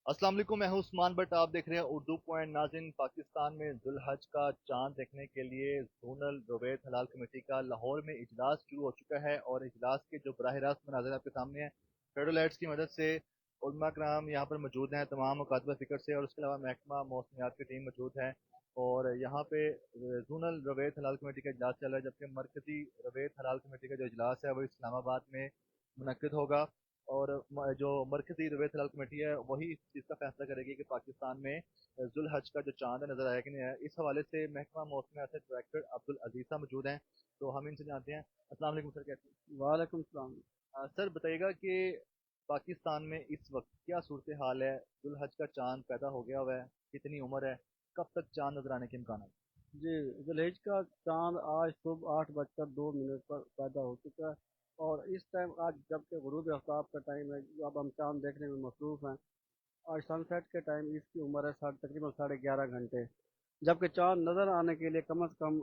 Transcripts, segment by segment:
अस्सलाम वालेकुम, मैं हूं उस्मान बट आप देख रहे हैं उर्दू पॉइंट। नाज़रीन, पाकिस्तान में जुल्हज का चांद देखने के लिए जोनल रवैयत हलाल कमेटी का लाहौर में इजलास शुरू हो चुका है और इजलास के जो बराह रास्त मनाज़र आपके सामने हैं, फेडरलाइट्स की मदद से उलमा कराम यहाँ पर मौजूद हैं तमाम मुकातबा फ़िक्र से, और उसके अलावा महकमा मौसमियात की टीम मौजूद है। और यहाँ पे जोनल रवैयत हलाल कमेटी का इजलास चल रहा है, जबकि मरकज़ी रवैयत हलाल कमेटी का जो इजलास है वो इस्लामाबाद में मुनक्किद होगा। और जो मरकजी रवैयत हलाल कमेटी है वही इस चीज़ का फैसला करेगी कि पाकिस्तान में जुल हज का जो चांद है नजर आया कि नहीं आया। इस हवाले से महकमा मौसमियात से डायरेक्टर अब्दुल अजीज साहब मौजूद हैं, तो हम इनसे जानते हैं। अस्सलाम वालेकुम सर, कैसे वालेकुम सलाम। हैं? सर बताइएगा कि पाकिस्तान में इस वक्त क्या सूरत हाल है? जुल हज का चांद पैदा हो गया हुआ है, कितनी उम्र है, कब तक चांद नजर आने के इम्कान है? जी, जुलहिज का चांद आज सुबह 8 बजकर 2 मिनट पर पैदा हो चुका है। और इस टाइम आज जबकि गुरूब आफ्ताब का टाइम है, जो अब हम चांद देखने में मसरूफ़ हैं। आज सनसेट के टाइम इसकी उम्र है तकरीबन 11:30 घंटे। जबकि चांद नज़र आने के लिए कम से कम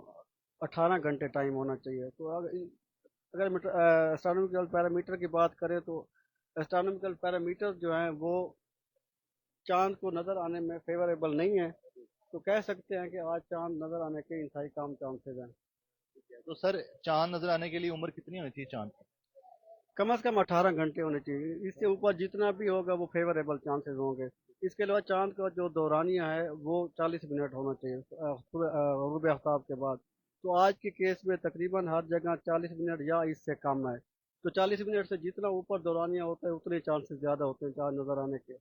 18 घंटे टाइम होना चाहिए। तो अगर एस्ट्रोनॉमिकल पैरामीटर की बात करें तो एस्ट्रोनॉमिकल पैरामीटर जो हैं वो चांद को नज़र आने में फेवरेबल नहीं है। तो कह सकते हैं कि आज चांद नज़र आने के इंतहाई कम चांसेस हैं। तो सर, चांद नजर आने के लिए उम्र कितनी होनी चाहिए चांद की? कम से कम 18 घंटे होने चाहिए। इससे ऊपर जितना भी होगा वो फेवरेबल चांसेस होंगे। इसके अलावा चांद का जो दौरानिया है वो 40 मिनट होना चाहिए गरूब आफ्ताब के बाद। तो आज के केस में तकरीबन हर जगह 40 मिनट या इससे कम है। तो 40 मिनट से जितना ऊपर दौरानिया होता है उतने चांसेस ज़्यादा होते हैं चांद नज़र आने के।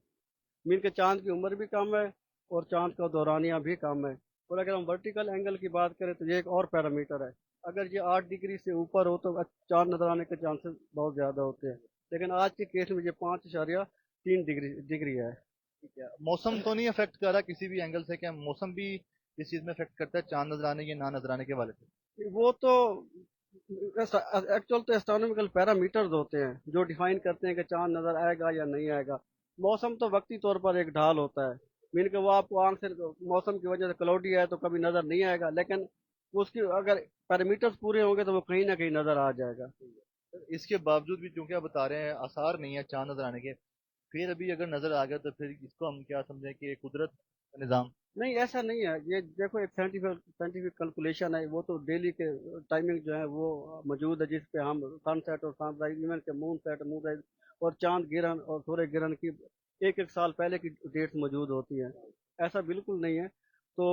मीन के चांद की उम्र भी कम है और चांद का दौरानिया भी कम है। और अगर हम वर्टिकल एंगल की बात करें तो ये एक और पैरामीटर है। अगर ये 8 डिग्री से ऊपर हो तो चांद नजर आने के चांसेस बहुत ज़्यादा होते हैं। लेकिन आज के केस में ये 5.3 डिग्री है। ठीक है, मौसम तो नहीं अफेक्ट कर रहा किसी भी एंगल से? क्या मौसम भी इस चीज़ में अफेक्ट करता है चांद नजर आने या ना नजर आने के वाले से? वो तो एक्चुअल तो एस्ट्रोनॉमिकल पैरामीटर्स होते हैं जो डिफाइन करते हैं कि चांद नज़र आएगा या नहीं आएगा। मौसम तो वक्ती तौर पर एक ढाल होता है। मीन के वो आपको आंख से मौसम की वजह से क्लाउडी है तो कभी नज़र नहीं आएगा, लेकिन उसकी अगर पैरामीटर्स पूरे होंगे तो वो कहीं ना कहीं नज़र आ जाएगा। इसके बावजूद भी क्योंकि आप बता रहे हैं आसार नहीं है चांद नजर आने के, फिर अभी अगर नजर आ गया तो फिर इसको हम क्या समझें कि कुदरत का निज़ाम? नहीं, ऐसा नहीं है। ये देखो, एक साइंटिफिक साइंटिफिक कैलकुलेशन है। वो तो डेली के टाइमिंग जो है वो मौजूद है, जिस पे हम सनसेट और सनराइज, इवन के मून सेट, मून राइज और चांद गिरन और सूर्य गिरन की एक एक साल पहले की डेट्स मौजूद होती हैं। ऐसा बिल्कुल नहीं है। तो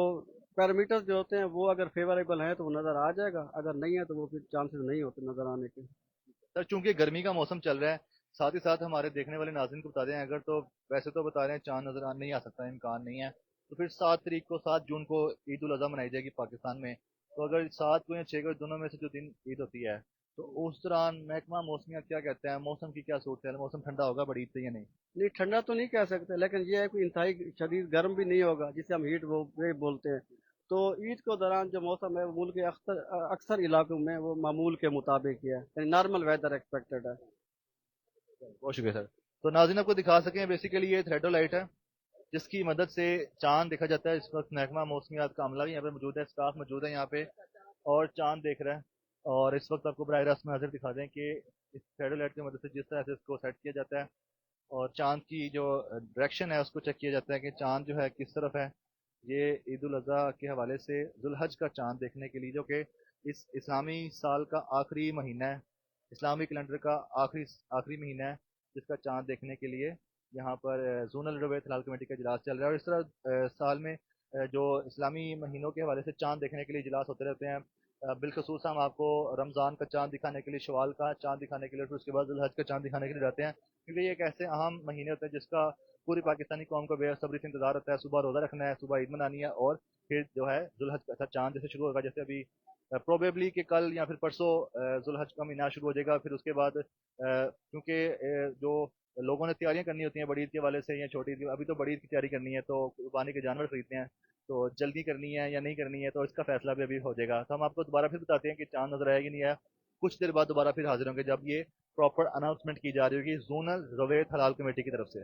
पैरामीटर्स जो होते हैं वो अगर फेवरेबल हैं तो वो नज़र आ जाएगा, अगर नहीं है तो वो फिर चांसेस नहीं होते नज़र आने के। सर, चूंकि गर्मी का मौसम चल रहा है, साथ ही साथ हमारे देखने वाले नाज़रीन को बता दें, अगर तो वैसे तो बता रहे हैं चांद नजर नहीं आ सकता, इम्कान नहीं है, तो फिर 7 तारीख को 7 जून को ईद उल अजहा मनाई जाएगी पाकिस्तान में। तो अगर 7 को या 6 को दोनों में से जो दिन ईद होती है, तो उस दौरान महकमा मौसमियात क्या कहते हैं, मौसम की क्या सूरत है? मौसम ठंडा होगा बड़ी ईद से या नहीं? नहीं, ठंडा तो नहीं कह सकते, लेकिन ये है कि इंतहाई शदीद गर्म भी नहीं होगा जिसे हम हीट वेव बोलते हैं। तो ईद के दौरान जो मौसम है वो मुल्क के अक्सर अक्सर इलाकों में वो मामूल के मुताबिक ही है, यानी नॉर्मल वेदर एक्सपेक्टेड है। बहुत शुक्रिया सर। तो नाज़रीन आपको दिखा सकें, बेसिकली ये थ्रेडोलाइट है जिसकी मदद से चांद देखा जाता है। इस वक्त महकमा मौसमियात का अमला भी यहाँ पे मौजूद है, स्टाफ मौजूद है यहाँ पे, और चांद देख रहा है। और इस वक्त आपको बराह रास्त मंजर दिखा दें कि इस सैटेलाइट की मदद से जिस तरह से इसको सेट किया जाता है और चांद की जो डायरेक्शन है उसको चेक किया जाता है कि चांद जो है किस तरफ है। ये ईद उल अजहा के हवाले से जुलहज का चांद देखने के लिए, जो कि इस इस्लामी साल का आखिरी महीना है, इस्लामी कैलेंडर का आखिरी आखिरी महीना है, जिसका चांद देखने के लिए यहाँ पर जोनल रवैयत हलाल कमेटी का इजलास चल रहा है। और इस तरह साल में जो इस्लामी महीनों के हवाले से चांद देखने के लिए इजलास होते रहते हैं। बिलखसूस हम आपको रमज़ान का चांद दिखाने के लिए, शवाल का चांद दिखाने के लिए, फिर उसके बाद जुलहज का चांद दिखाने के लिए जाते हैं, क्योंकि ये एक ऐसे अहम महीने होते हैं जिसका पूरी पाकिस्तानी कौम को बेसब्री से इंतजार होता है। सुबह रोज़ा रखना है, सुबह ईद मनानी है, और फिर जो है जुलहज का चांद जैसे शुरू होगा, जैसे अभी प्रोबेबली कि कल या फिर परसों जुलहज का महीना शुरू हो जाएगा। फिर उसके बाद क्योंकि जो लोगों ने तैयारियां करनी होती हैं बड़ी ईद के वाले से या छोटी ईद की, अभी तो बड़ी ईद की तैयारी करनी है तो कुर्बानी के जानवर खरीदने हैं, तो जल्दी करनी है या नहीं करनी है, तो इसका फैसला भी अभी हो जाएगा। तो हम आपको दोबारा फिर बताते हैं कि चांद नजर आएगी नहीं आया। कुछ देर बाद दोबारा फिर हाजिर होंगे जब ये प्रॉपर अनाउंसमेंट की जा रही होगी जोनल रवैयत हलाल कमेटी की तरफ से।